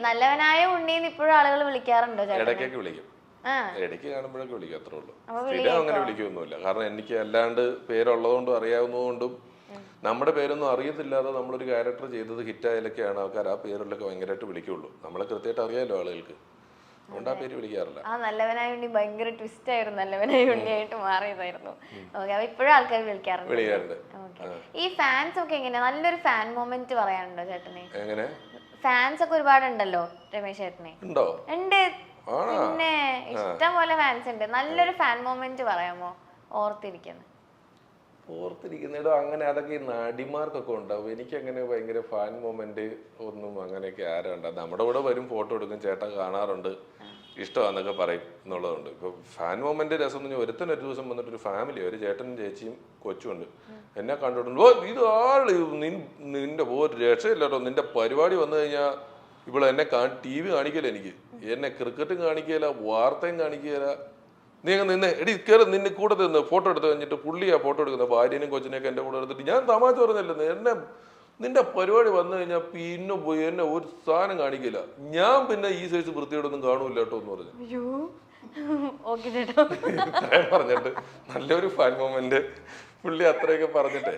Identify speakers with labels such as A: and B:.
A: നല്ലവനായ ഉണ്ണീന്ന് ഇപ്പോഴും ആളുകൾ വിളിക്കാറുണ്ടോ?
B: ഇടയ്ക്കൊക്കെ വിളിക്കും, ഇടയ്ക്ക് കാണുമ്പോഴൊക്കെ വിളിക്കും, അത്രേ ഉള്ളൂ. സ്ഥിരം അങ്ങനെ വിളിക്കൊന്നുമില്ല. കാരണം എനിക്ക് അല്ലാണ്ട് പേരുള്ളതുകൊണ്ടും അറിയാവുന്നതുകൊണ്ടും നമ്മുടെ പേരൊന്നും അറിയത്തില്ലാതെ നമ്മളൊരു ക്യാരക്ടർ ചെയ്തത് ഹിറ്റായാലൊക്കെയാണ് ആൾക്കാർ ആ പേരിലൊക്കെ ഭയങ്കരമായിട്ട് വിളിക്കുള്ളൂ. നമ്മളെ കൃത്യമായിട്ട് അറിയാമല്ലോ ആളുകൾക്ക്, അതുകൊണ്ട് ആ പേര് വിളിക്കാറില്ല.
A: ആ നല്ലവനായ ഉണ്ണി ഭയങ്കര ട്വിസ്റ്റ് ആയിരുന്നു, നല്ലവനായ ഉണ്ണിയായിട്ട് മാറിയതായിരുന്നു. ഓക്കെ, അപ്പൊ ഇപ്പോഴും ആൾക്കാർ വിളിക്കാറുണ്ട്. ഈ ഫാൻസ് ഒക്കെ എങ്ങനെയാ? നല്ലൊരു ഫാൻ മൊമെന്റ് പറയാനുണ്ടോ ചേട്ടനെ?
B: എങ്ങനെ?
A: ഫാൻസ് ഒക്കെ ഒരുപാടുണ്ടല്ലോ രമേശ് ചേട്ടനെ?
B: ഉണ്ടോ?
A: ഉണ്ട്, പിന്നെ ഇഷ്ടം പോലെ ഫാൻസ് ഉണ്ട്. നല്ലൊരു ഫാൻ മൊമെന്റ് പറയാമോ ഓർത്തിരിക്കുന്നത്?
B: ഓർത്തിരിക്കുന്നിടോ അങ്ങനെ അതൊക്കെ ഈ നടിമാർക്കൊക്കെ ഉണ്ടാവും. എനിക്കങ്ങനെ ഭയങ്കര ഫാൻ മൊമെന്റ് ഒന്നും അങ്ങനെയൊക്കെ ആരും ഉണ്ടാകും. നമ്മുടെ കൂടെ വരും, ഫോട്ടോ എടുക്കും, ചേട്ടൻ കാണാറുണ്ട്, ഇഷ്ടമാന്നൊക്കെ പറയും എന്നുള്ളതുണ്ട്. ഇപ്പൊ ഫാൻ മൊമെന്റ് രസം എന്ന് പറഞ്ഞാൽ ഒരുത്തനൊരു ദിവസം വന്നിട്ട് ഒരു ഫാമിലി, ഒരു ചേട്ടനും ചേച്ചിയും കൊച്ചുണ്ട്, എന്നെ കണ്ടിട്ടുണ്ട്. ഓ ഇത് ആള് നിന്റെ ഒരു രക്ഷയില്ലട്ടോ, നിന്റെ പരിപാടി വന്നു കഴിഞ്ഞാൽ ഇവിടെ എന്നെ TV കാണിക്കല, എനിക്ക് എന്നെ ക്രിക്കറ്റും കാണിക്കല, വാർത്തയും കാണിക്കല. നീ അങ്ങ് നിന്ന് എടി കയറി, നിന്നെ കൂടെ നിന്ന് ഫോട്ടോ എടുത്ത് കഴിഞ്ഞിട്ട് പുള്ളിയാ ഫോട്ടോ എടുക്കുന്നത്, ഭാര്യനും കൊച്ചിനെയൊക്കെ എൻ്റെ കൂടെ എടുത്തിട്ട്. ഞാൻ തമാശ പറഞ്ഞല്ലേ, എന്നെ നിന്റെ പരിപാടി വന്നു കഴിഞ്ഞാൽ പിന്നെ പോയി എന്നെ ഒരു സാധനം കാണിക്കില്ല, ഞാൻ പിന്നെ ഈ സൈസ് വൃത്തിയോടൊന്നും കാണൂല കേട്ടോ എന്ന് പറഞ്ഞു. പറഞ്ഞിട്ട് നല്ലൊരു ഫാൻ മൊമെന്റ് പുള്ളി അത്രയൊക്കെ പറഞ്ഞിട്ടേ